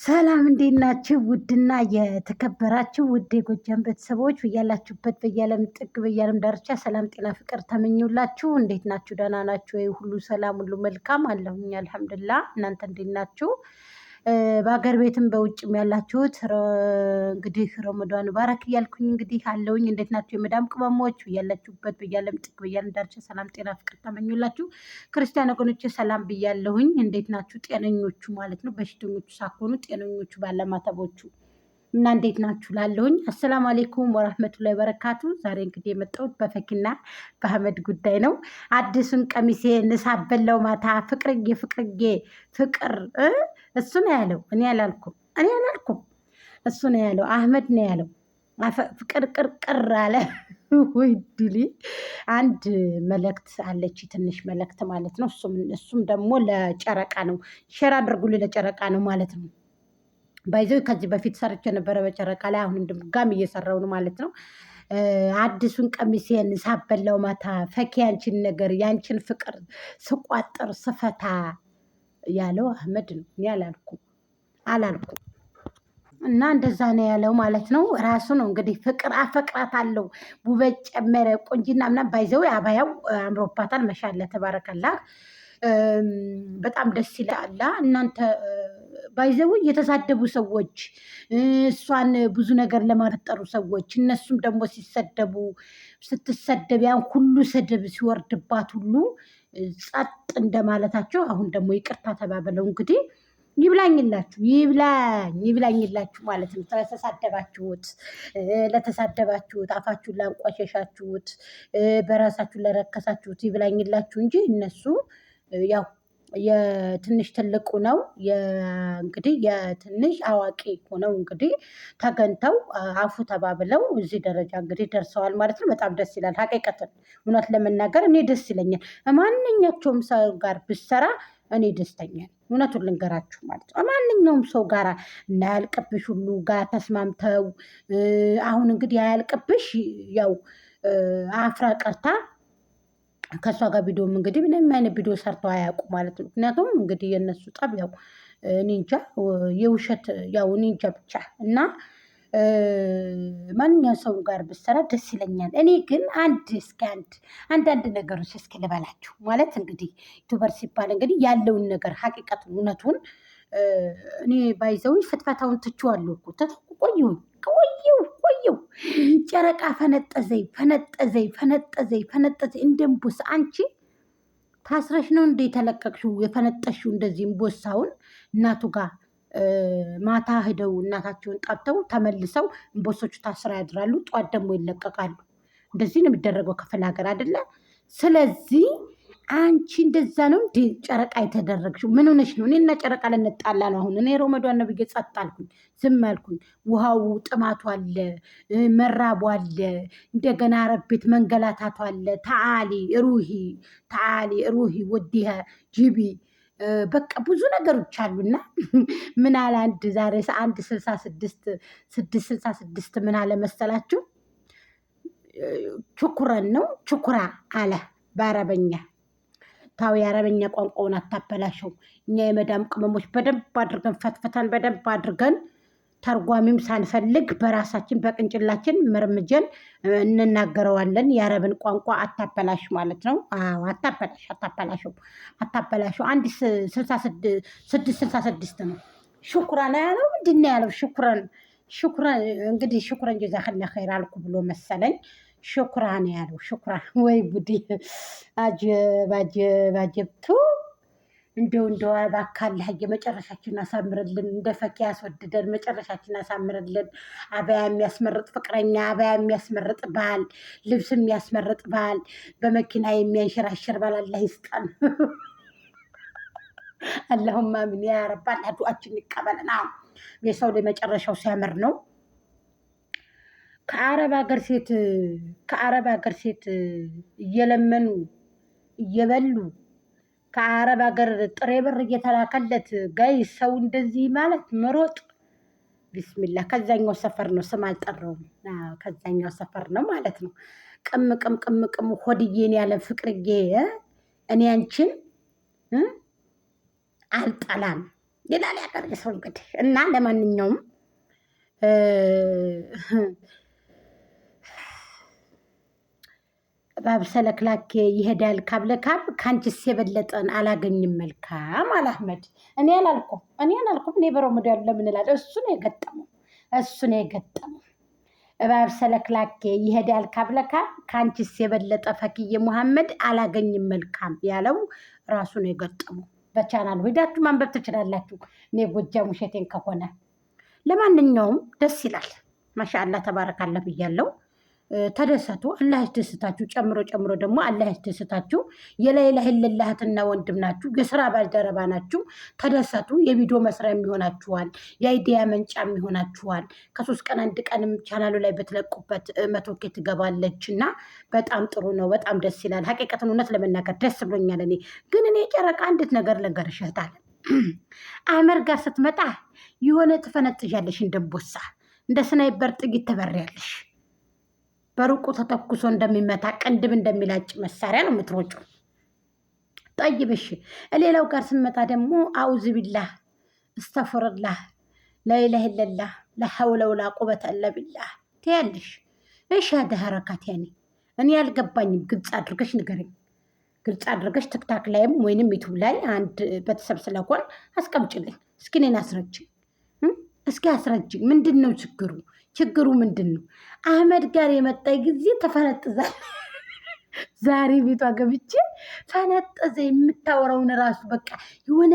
ሰላም እንዴት ናችሁ? ውድና የተከበራችሁ ውድ የጎጃም ቤተሰቦች በያላችሁበት በያለም ጥግ በያለም ዳርቻ ሰላም ጤና ፍቅር ተመኙላችሁ። እንዴት ናችሁ? ደህና ናችሁ ወይ? ሁሉ ሰላም ሁሉ መልካም አለሁኝ አልሐምዱሊላህ። እናንተ እንዴት ናችሁ? በሀገር ቤትም በውጭም ያላችሁት እንግዲህ ረመዳን ባረክ እያልኩኝ እንግዲህ አለውኝ። እንዴት ናችሁ የመዳም ቅመሞች? ያላችሁበት በያለም ጥግ በያለም ዳርቻ ሰላም ጤና ፍቅር ተመኙላችሁ። ክርስቲያን ወገኖች ሰላም ብያለሁኝ። እንዴት ናችሁ? ጤነኞቹ ማለት ነው፣ በሽተኞቹ ሳትሆኑ ጤነኞቹ ባለማተቦቹ እና እንዴት ናችሁ ላለሁኝ። አሰላሙ አሌይኩም ወራህመቱላሂ ወበረካቱ። ዛሬ እንግዲህ የመጣሁት በፈኪና በአህመድ ጉዳይ ነው። አዲሱን ቀሚሴ ንሳበላው ማታ ፍቅርዬ ፍቅርዬ ፍቅር እሱ ነው ያለው። እኔ አላልኩም። እሱ ነው ያለው። አህመድ ነው ያለው። ፍቅር ቅርቅር አለ። ወይ ድሊ አንድ መልእክት አለች፣ ትንሽ መልእክት ማለት ነው። እሱም ደግሞ ለጨረቃ ነው። ሼር አድርጉልኝ፣ ለጨረቃ ነው ማለት ነው። ባይዘው ከዚህ በፊት ሰርቼ ነበረ በጨረቃ ላይ። አሁንም ድጋሚ እየሰራው ነው ማለት ነው። አዲሱን ቀሚሴን ሳበላው ማታ ፈኪ ያንቺን ነገር ያንቺን ፍቅር ስቋጥር ስፈታ ያለው አህመድ ነው። እኔ አላልኩም። እና እንደዛ ነው ያለው ማለት ነው። ራሱ ነው እንግዲህ ፍቅር አፈቅራት አለው ውበት ጨመረ ቆንጂና ምናምን። ባይዘው አባያው አምሮባታል። መሻለ ተባረከላ። በጣም ደስ ይላል። እናንተ ባይዘው የተሳደቡ ሰዎች እሷን ብዙ ነገር ለማፈጠሩ ሰዎች እነሱም ደግሞ ስትሰደብ ያን ሁሉ ስድብ ሲወርድባት ሁሉ ጸጥ እንደማለታቸው አሁን ደግሞ ይቅርታ ተባበለው። እንግዲህ ይብላኝላችሁ ማለት ነው። ለተሳደባችሁት አፋችሁን ላንቋሸሻችሁት በራሳችሁ ለረከሳችሁት ይብላኝላችሁ እንጂ እነሱ ያው የትንሽ ትልቁ ነው እንግዲህ የትንሽ አዋቂ ሆነው እንግዲህ ተገንተው አፉ ተባብለው እዚህ ደረጃ እንግዲህ ደርሰዋል ማለት ነው። በጣም ደስ ይላል። ሀቂቀትን እውነት ለመናገር እኔ ደስ ይለኛል። ማንኛቸውም ሰው ጋር ብሰራ እኔ ደስተኛ ነኝ። እውነቱን ልንገራችሁ ማለት ነው። ማንኛውም ሰው ጋር እና ያልቅብሽ ሁሉ ጋር ተስማምተው አሁን እንግዲህ ያልቅብሽ ያው አፍራ ቀርታ ከእሷ ጋር ቪዲዮም እንግዲህ ምንም አይነት ቪዲዮ ሰርተው አያውቁ ማለት ነው። ምክንያቱም እንግዲህ የእነሱ ጠብ ያው ኒንጃ የውሸት ያው ኒንጃ ብቻ እና ማንኛውም ሰው ጋር ብሰራ ደስ ይለኛል። እኔ ግን አንዳንድ ነገሮች እስኪ ልበላችሁ ማለት እንግዲህ ዩቱበር ሲባል እንግዲህ ያለውን ነገር ሀቂቀቱን እውነቱን እኔ ባይዘው ፍትፈታውን ትቼዋለሁ እኮ ቆየሁ ጨረቃ ፈነጠዘኝ እንደምቦሳ። አንቺ ታስረሽ ነው እንደ የተለቀቅሽው የፈነጠሽው እንደዚህ እምቦሳውን እናቱ ጋር ማታ ሂደው እናታቸውን ጠብተው ተመልሰው እምቦሶቹ ታስራ ያድራሉ። ጠዋት ደግሞ ይለቀቃሉ። እንደዚህ ነው የሚደረገው ክፍለ ሀገር አይደለ? ስለዚህ አንቺ እንደዛ ነው እንደ ጨረቃ የተደረግሽው። ምን ሆነሽ ነው? እኔና ጨረቃ ልንጣላ ነው አሁን? እኔ ረመዷን ነው ብዬ ጸጥ አልኩኝ፣ ዝም አልኩኝ። ውሃው ጥማቱ አለ፣ መራቡ አለ፣ እንደገና አረብ ቤት መንገላታቱ አለ። ተዓሊ ሩሂ ወዲሃ ጂቢ በቃ ብዙ ነገሮች አሉና ምን አለ አንድ ዛሬ 666 ምን አለ መሰላችሁ? ችኩረን ነው ችኩራ አለ በአረበኛ። ታው የአረበኛ ቋንቋውን አታበላሸው። እኛ የመዳም ቅመሞች በደንብ አድርገን ፈትፈታን በደንብ አድርገን ተርጓሚም ሳንፈልግ በራሳችን በቅንጭላችን መርምጀን እንናገረዋለን። የአረብን ቋንቋ አታበላሽ ማለት ነው። አዎ አታበላሸው። 666 ነው። ሹኩራን ያለው ምንድን ነው ያለው? ሹኩራን እንግዲህ ሹኩራን ጀዛከላ ኸይር አልኩ ብሎ መሰለኝ። ሹኩራን ያለው ሹኩራን። ወይ ቡዲ አጀብቱ እንደው እባክህ የመጨረሻችን አሳምርልን። እንደ ፈኪ ያስወድደን፣ መጨረሻችን አሳምርልን። አበያ የሚያስመርጥ ፍቅረኛ፣ አበያ የሚያስመርጥ ባል፣ ልብስ የሚያስመርጥ ባል፣ በመኪና የሚያንሸራሽር ባል አላህ ይስጠን። አላሁማ አሚን ያ ረብ። አላህ ዱዓችን ይቀበልና የሰው ላይ መጨረሻው ሲያምር ነው። ከአረብ ሀገር ሴት እየለመኑ እየበሉ ከአረብ ሀገር ጥሬ ብር እየተላከለት ጋይ ሰው እንደዚህ ማለት መሮጥ ቢስሚላ። ከዛኛው ሰፈር ነው፣ ስም አልጠራውም። ከዛኛው ሰፈር ነው ማለት ነው። ቅም ሆድዬን ያለ ፍቅርዬ እኔ አንቺን አልጠላም። ይላል ያገሬ ሰው እንግዲህ እና ለማንኛውም ባብሰለክላኬ ይሄዳል ካብለካብ ከአንቺስ የበለጠን አላገኝም መልካም አለ አህመድ። እኔ አላልኩም። እኔ በረመዳን ለምን እላለሁ? እሱ ነው የገጠመው። እባብ ሰለክላኬ ይሄዳል ካብለካብ ከአንቺስ የበለጠ ፈክዬ ሙሐመድ አላገኝም መልካም ያለው ራሱ ነው የገጠመው። በቻናሉ ሄዳችሁ ማንበብ ትችላላችሁ። እኔ ጎጃም ውሸቴን ከሆነ ለማንኛውም ደስ ይላል። ማሻአላ ተባረካለ ብያለው። ተደሰቱ። አላህ ያስደስታችሁ። ጨምሮ ደግሞ አላህ ያስደስታችሁ። የላይላህ ለላህትና ወንድም ናችሁ። የስራ ባልደረባ ናችሁ። ተደሰቱ። የቪዲዮ መስሪያ የሚሆናችኋል። የአይዲያ መንጫ የሚሆናችኋል። ከ3 ቀን 1 ቀንም ቻናሉ ላይ በተለቁበት 100K ትገባለች እና በጣም ጥሩ ነው። በጣም ደስ ይላል። ሀቂቀትን እውነት ለመናገር ደስ ብሎኛል። እኔ ጨረቃ አንዲት ነገር ልንገርሽ እህታለን አመር ጋር ስትመጣ የሆነ ትፈነጥዣለሽ፣ እንደንቦሳ እንደ ስናይበር ጥይት ትበሪያለሽ። በሩቁ ተተኩሶ እንደሚመታ ቅንድብ እንደሚላጭ መሳሪያ ነው የምትሮጩ። ጠይብሽ ሌላው ጋር ስንመጣ ደግሞ አውዝ ቢላህ እስተፍርላህ ላኢላሀ ኢለላህ ለሐውለ ወላ ቁወተ ኢላ ቢላህ ትያለሽ። እሺ ሀረካት እኔ ያልገባኝም ግልጽ አድርገሽ ንገረኝ። ግልጽ አድርገሽ ትክታክ ላይም ወይንም ዩቱብ ላይ አንድ ቤተሰብ ስለሆን አስቀምጭልኝ። እስኪ እኔን አስረጅኝ። እስኪ አስረጅኝ። ምንድን ነው ችግሩ? ችግሩ ምንድን ነው? አህመድ ጋር የመጣ ጊዜ ተፈነጥዛል። ዛሬ ቤቷ ገብቼ ፈነጠዘ። የምታወራውን ራሱ በቃ የሆነ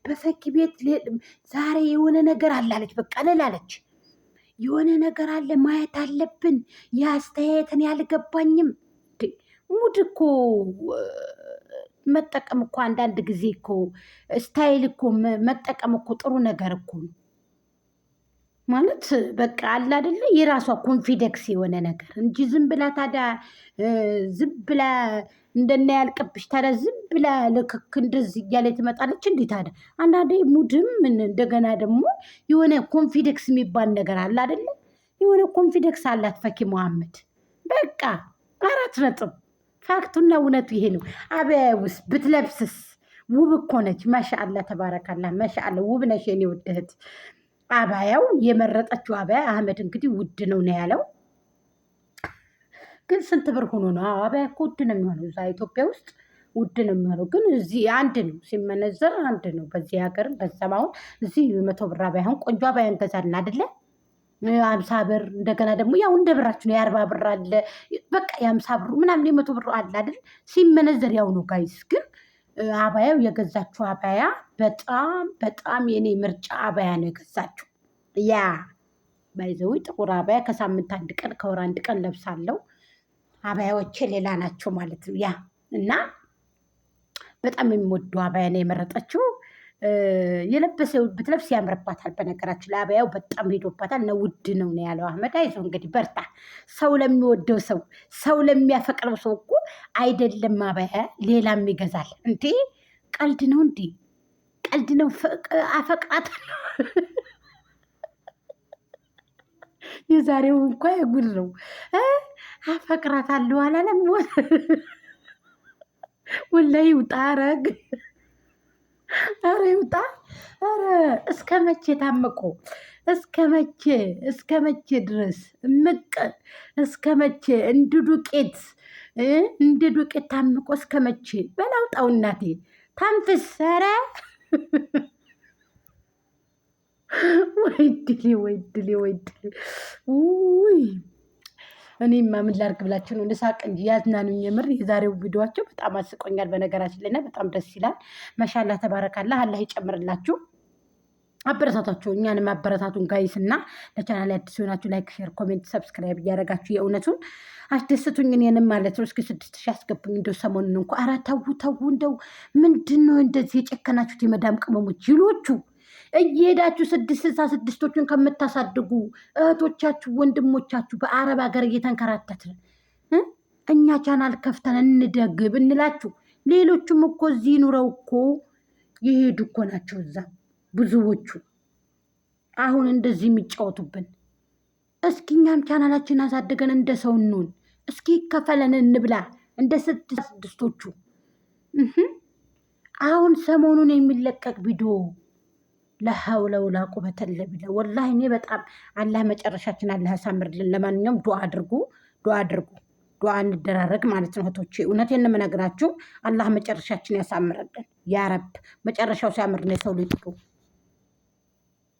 በፈኪ ቤት ዛሬ የሆነ ነገር አላለች። በቃ ልላለች የሆነ ነገር አለ ማየት አለብን። የአስተያየትን ያልገባኝም ሙድ እኮ መጠቀም እኮ አንዳንድ ጊዜ እኮ ስታይል እኮ መጠቀም እኮ ጥሩ ነገር እኮ ነው። ማለት በቃ አለ አይደለ? የራሷ ኮንፊደንስ የሆነ ነገር እንጂ ዝም ብላ ታዲያ ዝም ብላ እንደና ያልቅብሽ ታዲያ ዝም ብላ ልክክ እንደዚህ እያለ ትመጣለች። እንዴ ታዲያ አንዳንዴ ሙድም እንደገና ደግሞ የሆነ ኮንፊደንስ የሚባል ነገር አለ አይደለ? የሆነ ኮንፊደንስ አላት ፈኪ መሐመድ። በቃ 4 ነጥብ። ፋክቱና እውነቱ ይሄ ነው። አበያ ውስጥ ብትለብስስ ውብ እኮ ነች። ማሻአላ ተባረካላ። ማሻአላ ውብ ነሽ የኔ ውድ እህት። አባያው የመረጠችው አባያ አህመድ እንግዲህ ውድ ነው ያለው። ግን ስንት ብር ሆኖ ነው? አባያ እኮ ውድ ነው የሚሆነው እዛ ኢትዮጵያ ውስጥ ውድ ነው የሚሆነው። ግን እዚህ አንድ ነው ሲመነዘር አንድ ነው። በዚህ ሀገርም በዛም አሁን እዚህ 100 ብር አባያ አሁን ቆንጆ አባያ እንገዛለን አይደለ? 50 ብር እንደገና ደግሞ ያው እንደ ብራችሁ ነው። የ40 ብር አለ በቃ የ50 ብሩ ምናምን የ100 ብሩ አለ አይደል? ሲመነዘር ያው ነው ጋይስ። ግን አባያው የገዛችው አባያ በጣም የኔ ምርጫ አባያ ነው የገዛችው። ያ ባይዘዊ ጥቁር አባያ ከሳምንት 1 ቀን ከወር 1 ቀን ለብሳለሁ። አባያዎቼ ሌላ ናቸው ማለት ነው። ያ እና በጣም የሚወደው አባያ ነው የመረጠችው። የለበሰው ብትለብስ ያምርባታል። በነገራችን ላይ አባያው በጣም ሄዶባታል። ነው ውድ ነው ያለው አህመድ። አይዞህ እንግዲህ በርታ። ሰው ለሚወደው ሰው ለሚያፈቅረው ሰው እኮ አይደለም አባያ ሌላም ይገዛል እንዴ። ቀልድ ነው እንዴ? ቀልድ ነው። አፈቅራታለሁ። የዛሬው እንኳ የጉድ ነው። አፈቅራታለሁ አላለም። ወላሂ ውጣ ረግ ኧረ ይውጣ። ኧረ እስከ መቼ ታምቆ? እስከ መቼ ድረስ ምቅ? እስከ መቼ እንደ ዱቄት ታምቆ እስከ መቼ? በላውጣው እናቴ ታንፍስ። ኧረ ወይ ድሌ። ውይ እኔማ ምን ላድርግ ብላችሁ ነው? ልሳቅ እንጂ ያዝናኑኝ። የምር የዛሬው ቪዲዮቸው በጣም አስቆኛል በነገራችን ላይ እና በጣም ደስ ይላል። ማሻላ ተባረካላ። አላህ ይጨምርላችሁ። አበረታታችሁ፣ እኛንም አበረታቱን ጋይስ። እና ለቻናል አዲስ ሆናችሁ ላይክ፣ ሼር፣ ኮሜንት፣ ሰብስክራይብ እያደረጋችሁ የእውነቱን አስደስቱኝ። እኔንም ማለት ነው። እስኪ 6000 ያስገቡኝ እንደው ሰሞኑን እንኳ። ኧረ ተው እንደው ምንድን ነው እንደዚህ የጨከናችሁት የመዳም ቅመሞች ይሎቹ? እየሄዳችሁ 666ቶቹን ከምታሳድጉ እህቶቻችሁ ወንድሞቻችሁ በአረብ ሀገር እየተንከራተትን እኛ ቻናል ከፍተን እንደግብ እንላችሁ። ሌሎቹም እኮ እዚህ ኑረው እኮ የሄዱ እኮ ናቸው እዛ ብዙዎቹ። አሁን እንደዚህ የሚጫወቱብን። እስኪ እኛም ቻናላችን አሳድገን እንደ ሰው እንሆን። እስኪ ከፈለን እንብላ እንደ 666ቶቹ። አሁን ሰሞኑን የሚለቀቅ ቪዲዮ ለሐውለ ወላ ቁወተ ኢላ ቢላህ። ወላሂ እኔ በጣም አላህ መጨረሻችን አላህ ያሳምርልን። ለማንኛውም ዱዓ አድርጉ፣ ዱዓ አድርጉ፣ ዱዓ እንደራረግ ማለት ነው እህቶቼ። እውነቴን ነው የምነግራችሁ። አላህ መጨረሻችን ያሳምርልን ያ ረብ። መጨረሻው ሲያምር ነው የሰው ልጅ ጥሩ